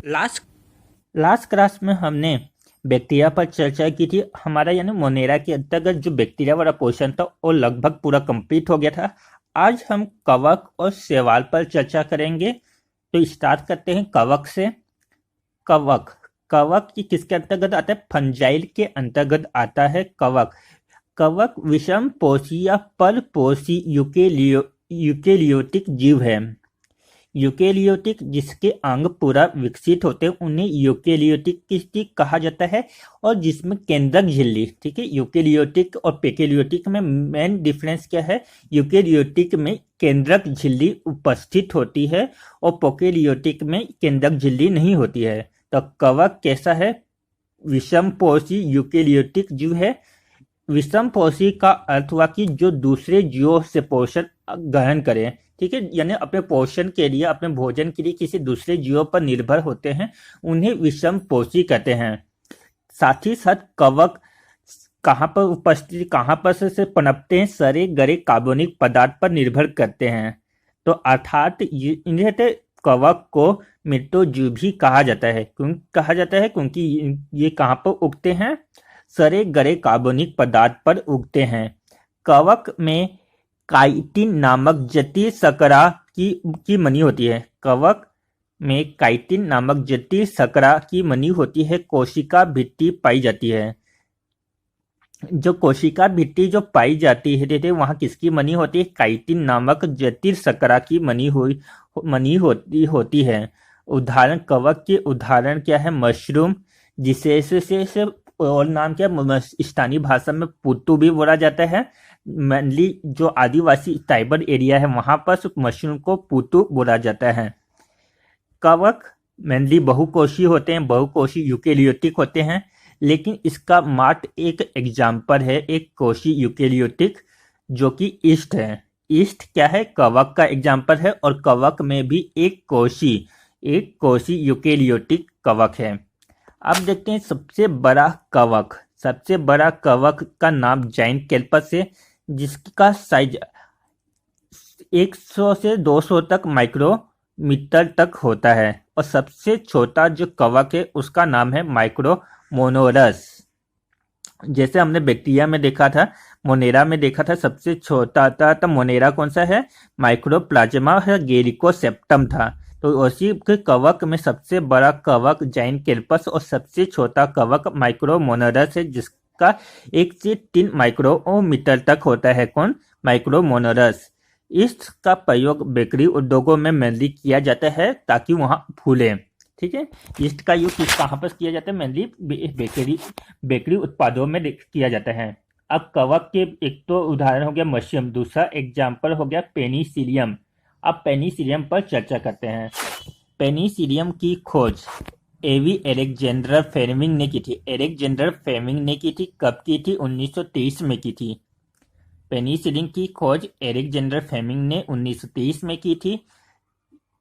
Last last class में हमने bacteria पर चर्चा की थी। हमारा यानी मोनेरा के अंतर्गत जो बैक्टीरिया वाला पोर्शन था वो लगभग पूरा कंप्लीट हो गया था। आज हम कवक और शैवाल पर चर्चा करेंगे। तो स्टार्ट करते हैं कवक से। कवक कवक ये किसके अंतर्गत आता है? फंजाइल के अंतर्गत आता है कवक। कवक विषम पोषी या परपोषी यूकेलियोटिक जीव है। यूकेलियोटिक जिसके अंग पूरा विकसित होते हैं उन्हें यूकेलियोटिक कहा जाता है। और जिसमें केंद्रक झिल्ली, ठीक है, यूकेलियोटिक और पेकेलियोटिक में मेन डिफरेंस क्या है? यूकेलियोटिक में केंद्रक झिल्ली उपस्थित होती है और प्रोकैरियोटिक में केंद्रक झिल्ली नहीं होती है। तो कवक कैसा है? विषमपोषी यूकेलियोटिक जीव है। विषमपोषी का अर्थ हुआ कि जो दूसरे जीवों से पोषण ग्रहण करें, ठीक है, यानी अपने पोषण के लिए, अपने भोजन के लिए किसी दूसरे जीवों पर निर्भर होते हैं, उन्हें विषमपोषी कहते हैं। साथ ही साथ कवक कहाँ पर उपस्थित, कहाँ पर से पनपते हैं? सड़े गले कार्बनिक पदार्थ पर निर्भर करते हैं। तो अर्थात इन्हें कवक को मृत्युजीव भी कहा जाता है। क्यों कहा जाता है? क्योंकि ये कहाँ पर उगते हैं? सड़े गले कार्बनिक पदार्थ पर उगते हैं। कवक में काइटिन नामक जटिल शर्करा की मनी होती है। कवक में काइटिन नामक जटिल शर्करा की मनी होती है। कोशिका भित्ति पाई जाती है। जो कोशिका भित्ति जो पाई जाती है वहाँ किसकी मनी होती है? काइटिन नामक जटिल शर्करा की मनी होती है। उदाहरण, कवक के उदाहरण क्या है? मशरूम, जिसे से और नाम क्या है? स्थानीय भाषा में पुत्तू भी बोला जाता है। मेनली जो आदिवासी ट्राइबल एरिया है वहां पर मशरूम को पुत्तू बोला जाता है। कवक मेनली बहुकोषी होते हैं, बहुकोषी यूकेलियोटिक होते हैं। लेकिन इसका मात्र एक एग्जाम्पल है एक कोषी यूकेलियोटिक, जो कि ईस्ट है। ईस्ट क्या है? कवक का एग्जाम्पल है। और कवक में भी एक कोषी यूकेलियोटिक कवक है। अब देखते हैं सबसे बड़ा कवक। सबसे बड़ा कवक का नाम जाइंट कैल्पस है, जिसका साइज 100 से 200 तक माइक्रोमीटर तक होता है। और सबसे छोटा जो कवक है उसका नाम है माइक्रोमोनोरस। जैसे हमने बैक्टीरिया में देखा था, मोनेरा में देखा था सबसे छोटा था, तो मोनेरा कौन सा है? माइक्रोप्लाज्मा है, गेरिकोसेप्टम था। तो उसी के कवक में सबसे बड़ा कवक जाइंट कैल्पस और सबसे छोटा कवक माइक्रोमोनोरस है, जिसका 1 से 3 माइक्रोमीटर तक होता है। कौन? माइक्रोमोनोरस। इसका प्रयोग बेकरी उद्योगों में मेनली किया जाता है ताकि वहां फूले, ठीक है। ईस्ट का यूज कहाँ पर किया जाता है? मेनली बेकरी उत्पादों में किया जाता है। अब कवक के एक तो उदाहरण हो गया मशरूम, दूसरा एग्जाम्पल हो गया पेनिसिलियम। अब पेनिसिलियम पर चर्चा करते हैं। पेनिसिलियम की खोज एवी एलेक्जेंडर फ्लेमिंग ने की थी। एलेक्जेंडर फ्लेमिंग ने की थी। कब की थी? 1923 में की थी। पेनिसिलिन की खोज एलेक्जेंडर फ्लेमिंग ने 1923 में की थी।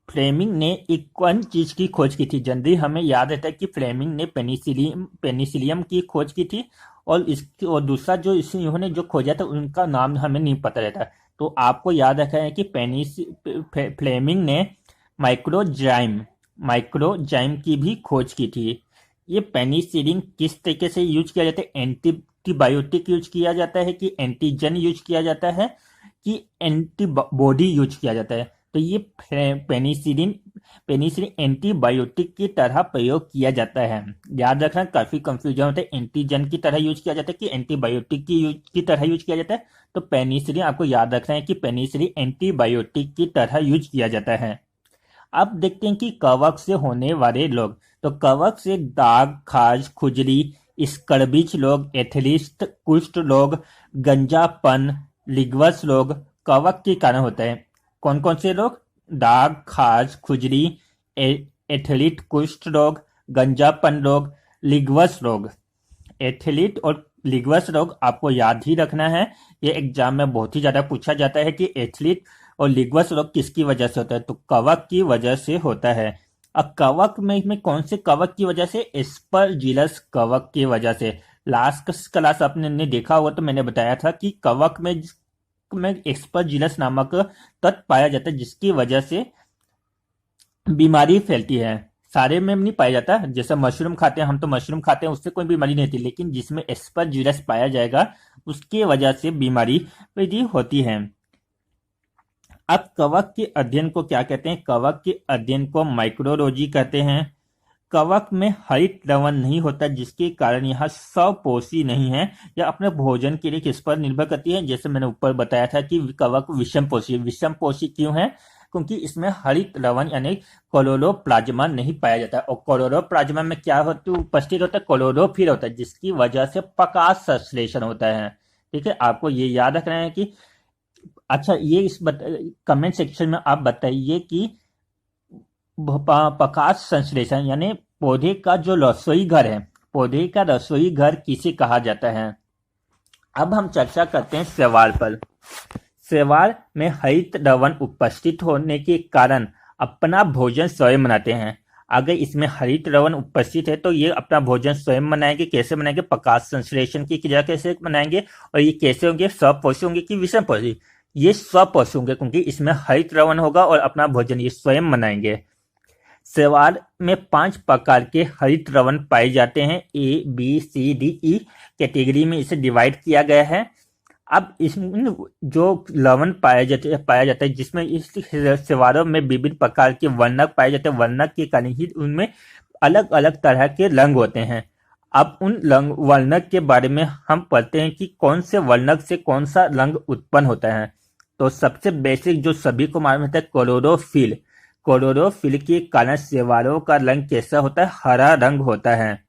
फ्लेमिंग ने एक कौन चीज की खोज की थी? जनरली हमें याद रहता है कि फ्लेमिंग ने पेनिसिलियम की खोज की थी। और दूसरा जो इन्होंने जो खोजा था उनका नाम हमें नहीं पता रहता। तो आपको याद रखना है कि फ्लेमिंग ने माइक्रोजाइम की भी खोज की थी। ये पेनिसिलिन किस तरीके से यूज किया जाता है? एंटीबायोटिक यूज किया जाता है कि एंटीजन यूज किया जाता है कि एंटीबॉडी यूज किया जाता है? तो ये पेनिसिलिन एंटीबायोटिक की तरह प्रयोग किया जाता है। याद रखना, काफी कंफ्यूजन होता है। एंटीजन की तरह यूज किया जाता है कि एंटीबायोटिक की तरह यूज किया जाता है? तो पेनिसिलिन आपको याद रखना है कि पेनिसिलिन एंटीबायोटिक की तरह यूज किया जाता है। अब देखते हैं कि कवक से होने वाले लोग। तो कवक से दाग, खाज, खुजली, स्कर्विच रोग, एथलीस्ट, कुष्ठ रोग, गंजापन, लिग्वस रोग कवक के कारण होता है। कौन कौन से रोग? दाग, खाज, खुजली, एथलीट, कुष्ठ रोग, गंजापन रोग, लिग्वस रोग। एथलीट और लिग्वस रोग आपको याद ही रखना है। ये एग्जाम में बहुत ही ज्यादा पूछा जाता है कि एथलीट और लिग्वस रोग किसकी वजह से होता है? तो कवक की वजह से होता है। अब कवक में कौन से कवक की वजह से? एस्परजिलस कवक की वजह से। लास्ट क्लास आपने देखा होगा तो मैंने बताया था कि कवक में एस्परजिलस नामक तत्व पाया जाता है, जिसकी वजह से बीमारी फैलती है। सारे में नहीं पाया जाता। जैसे मशरूम खाते हैं हम, तो मशरूम खाते हैं उससे कोई बीमारी नहीं होती, लेकिन जिसमें एस्परजिलस पाया जाएगा उसकी वजह से बीमारी पैदा होती है। अब कवक के अध्ययन को क्या कहते हैं? कवक के अध्ययन को माइक्रोलॉजी कहते हैं। कवक में हरित लवण नहीं होता, जिसके कारण यह स्वपोषी नहीं है। यह अपने भोजन के लिए किस पर निर्भर करती है? जैसे मैंने ऊपर बताया था कि कवक विषमपोषी। विषमपोषी क्यों है? क्योंकि इसमें हरित लवण यानी क्लोरोप्लाज्मा नहीं पाया जाता। और क्लोरोप्लाज्मा में क्या होता उपस्थित होता है? क्लोरोफिल होता है, जिसकी वजह से प्रकाश संश्लेषण होता है। ठीक है, आपको ये याद रखना है कि अच्छा, ये इस कमेंट सेक्शन में आप बताइए कि प्रकाश संश्लेषण यानी पौधे का जो रसोई घर है, पौधे का रसोई घर किसे कहा जाता है? अब हम चर्चा करते हैं शैवाल पर। शैवाल में हरित लवण उपस्थित होने के कारण अपना भोजन स्वयं बनाते हैं। अगर इसमें हरित लवण उपस्थित है तो ये अपना भोजन स्वयं बनाएंगे। कैसे बनाएंगे? प्रकाश संश्लेषण की क्रिया कैसे बनाएंगे? और ये कैसे होंगे? स्वपोषी होंगे कि विषमपोषी? ये स्वपोषी होंगे, क्योंकि इसमें हरित लवण होगा और अपना भोजन ये स्वयं बनाएंगे। शैवाल में 5 प्रकार के हरित लवण पाए जाते हैं। A, B, C, D, E category में इसे डिवाइड किया गया है। अब इसमें जो लवण पाया जाता है जिसमें इस शैवालों में विभिन्न प्रकार के वर्णक पाए जाते हैं। वर्णक के कारण ही उनमें अलग अलग तरह के रंग होते हैं। अब उन वर्णक के बारे में हम पढ़ते हैं कि कौन से वर्णक से कौन सा रंग उत्पन्न होता है। तो सबसे बेसिक जो सभी को मालूम होता है, क्लोरोफिल। क्लोरोफिल के कारण शैवालों का रंग कैसा होता है? हरा रंग होता है।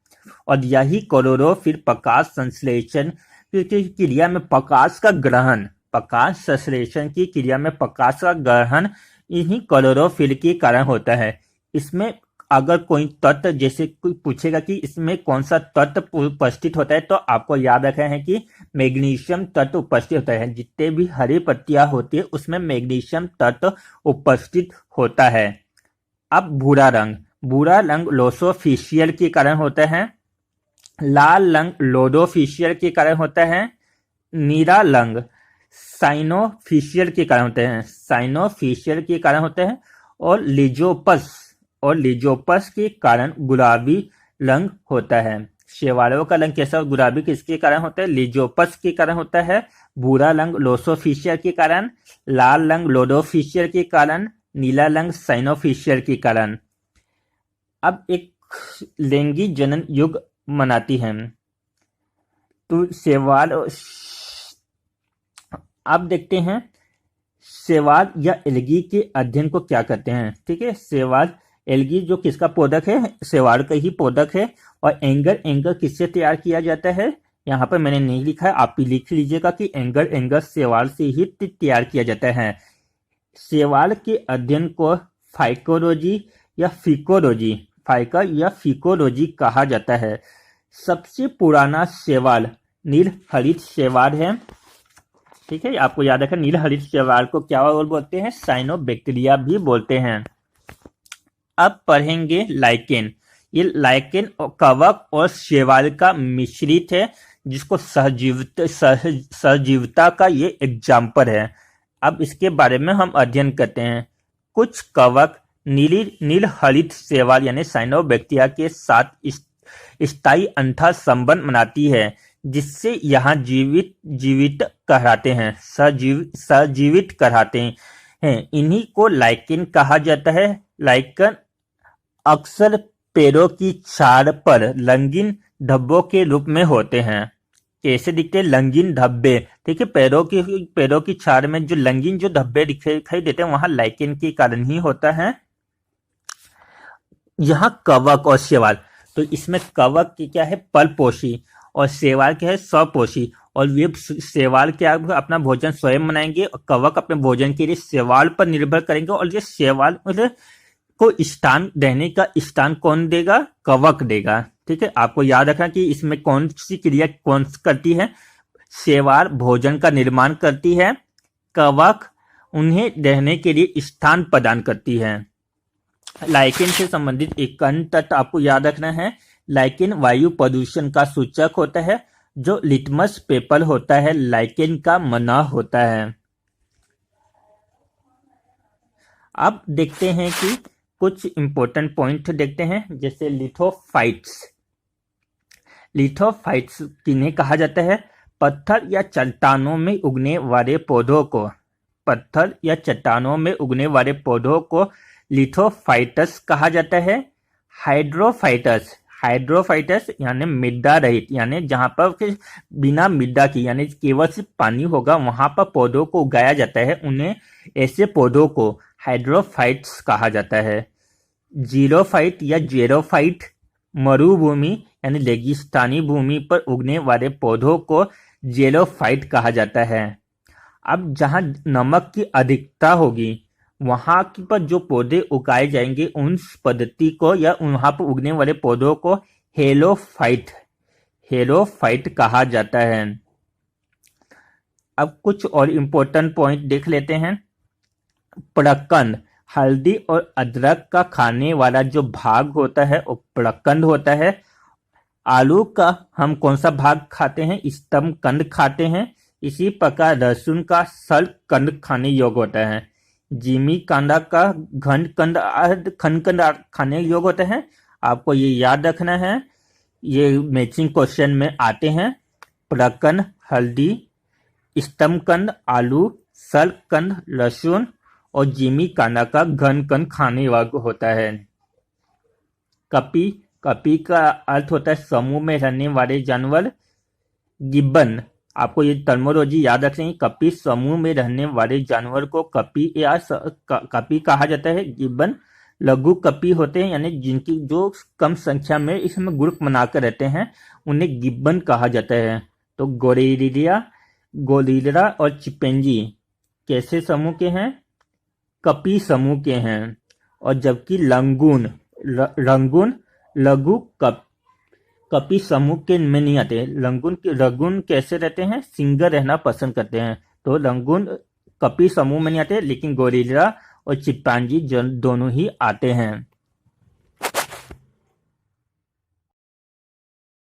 और यही क्लोरोफिल प्रकाश संश्लेषण की क्रिया में प्रकाश का ग्रहण, प्रकाश संश्लेषण की क्रिया में प्रकाश का ग्रहण इन्हीं क्लोरोफिल के कारण होता है। इसमें अगर कोई तत्व, जैसे कोई पूछेगा कि इसमें कौन सा तत्व उपस्थित होता है, तो आपको याद रखना है कि मैग्नीशियम तत्व उपस्थित होता है। जितने भी हरी पत्तियां होती है उसमें मैग्नीशियम तत्व उपस्थित होता है। अब भूरा रंग, भूरा रंग लोसोफिशियल के कारण होता है। लाल रंग लोडोफिशियल के कारण होता है। नीला रंग साइनोफिशियल के कारण होते हैं, साइनोफिशियल के कारण होते हैं। और लिजोपस के कारण गुलाबी रंग होता है। शैवालों का रंग कैसा गुलाबी किसके कारण होता है? लिजोपस के कारण होता है। भूरा रंग लोसोफिशियल के कारण, लाल रंग लोडोफिशियल के कारण, नीला रंग साइनोफिशियल के कारण। अब एक लैंगिक जनन युग मनाती है। तो शैवाल, अब देखते हैं शैवाल या एल्गी के अध्ययन को क्या कहते हैं। ठीक है, शैवाल एल्गी जो किसका पोधक है? शैवाल का ही पोधक है। और एंगर किससे तैयार किया जाता है? यहाँ पर मैंने नहीं लिखा है, आप भी लिख लीजिएगा कि एंगर शैवाल से ही तैयार किया जाता है। शैवाल के अध्ययन को फाइकोलॉजी या फिकोलॉजी, फाइका या फिकोलॉजी कहा जाता है। सबसे पुराना शैवाल नील हरित शैवाल है। ठीक है, आपको याद रखना, नील हरित शैवाल को क्या बोलते हैं? साइनोबैक्टीरिया भी बोलते हैं। अब पढ़ेंगे लाइकेन। ये लाइकेन कवक और शैवाल का मिश्रित है, जिसको सहजीविता का ये एग्जाम्पल है। अब इसके बारे में हम अध्ययन करते हैं। कुछ कवक नील हरित शैवाल यानी साइनोबैक्टीरिया के साथ स्थायी अंतः संबंध बनाती है, जिससे यहाँ जीवित कहलाते हैं, सजीवित कहलाते हैं। इन्हीं को लाइकेन कहा जाता है। लाइकेन अक्सर पेड़ों की छाल पर रंगीन धब्बों के रूप में होते हैं। कैसे दिखते हैं? रंगीन धब्बे। ठीक है, पेड़ों की छाल में जो रंगीन जो धब्बे दिखाई देते हैं वहां लाइकेन के कारण ही होता है। यहाँ कवक और शैवाल, तो इसमें कवक की क्या है? परपोषी, और शैवाल क्या है? स्वपोषी। और ये शैवाल क्या अपना भोजन स्वयं बनाएंगे, और कवक अपने भोजन के लिए शैवाल पर निर्भर करेंगे। और ये शैवाल को स्थान देने का स्थान कौन देगा? कवक देगा। ठीक है, आपको याद रखना कि इसमें कौन सी क्रिया कौन करती है? शैवाल भोजन का निर्माण करती है, कवक उन्हें रहने के लिए स्थान प्रदान करती है। लाइकेन से संबंधित एक अन्य तथ्य आपको याद रखना है। लाइकेन वायु प्रदूषण का सूचक होता है। जो लिटमस पेपर होता है लाइकेन का बना होता है। अब देखते हैं कि कुछ इंपॉर्टेंट पॉइंट देखते हैं, जैसे लिथोफाइट्स। लिथोफाइट्स किन्हें कहा जाता है? पत्थर या चट्टानों में उगने वाले पौधों को, पत्थर या चट्टानों में उगने वाले पौधों को लिथोफाइटस कहा जाता है। हाइड्रोफाइटस, हाइड्रोफाइटस यानी मृदा रहित, यानी जहां पर बिना मृदा की यानी केवल सिर्फ पानी होगा वहां पर पौधों को उगाया जाता है, उन्हें ऐसे पौधों को हाइड्रोफाइट्स कहा जाता है। जीरोफाइट या जेरोफाइट, मरुभूमि यानी रेगिस्तानी भूमि पर उगने वाले पौधों को जेरोफाइट कहा जाता है। अब जहां नमक की अधिकता होगी वहां पर जो पौधे उगाए जाएंगे उन पद्धति को या वहां पर उगने वाले पौधों को हेलोफाइट, हेलोफाइट कहा जाता है। अब कुछ और इम्पोर्टेंट पॉइंट देख लेते हैं। प्रकंद, हल्दी और अदरक का खाने वाला जो भाग होता है वो प्रकंद होता है। आलू का हम कौन सा भाग खाते हैं? स्तंभ कंद खाते हैं। इसी प्रकार लहसुन का सल्क कंद खाने योग्य होता है। जिमी कांदा का घन कंद खाने योग्य होता है। आपको ये याद रखना है, ये मैचिंग क्वेश्चन में आते हैं। प्रकंद हल्दी, स्तंभ कंद आलू, सल्क कंद लहसुन और जिमी कांदा का घन कंद खाने योग्य होता है। कपी, कपी का अर्थ होता है समूह में रहने वाले जानवर। गिब्बन, आपको ये टर्मोलॉजी याद रखनी है। कपी समूह में रहने वाले जानवर को कपी या कपी कहा जाता है। गिब्बन लघु कपी होते हैं, यानी जिनकी जो कम संख्या में इसमें ग्रुप बनाकर रहते हैं उन्हें गिब्बन कहा जाता है। तो गोरिल्ला, गोरिल्ला और चिंपैंजी कैसे समूह के हैं? कपी समूह के हैं। और जबकि लंगून, रंगून लघु कपी समूह के में नहीं आते। रंगून कैसे रहते हैं? सिंगल रहना पसंद करते हैं, तो रंगून कपी समूह में नहीं आते, लेकिन गोरिल्ला और चिंपैंजी दोनों ही आते हैं।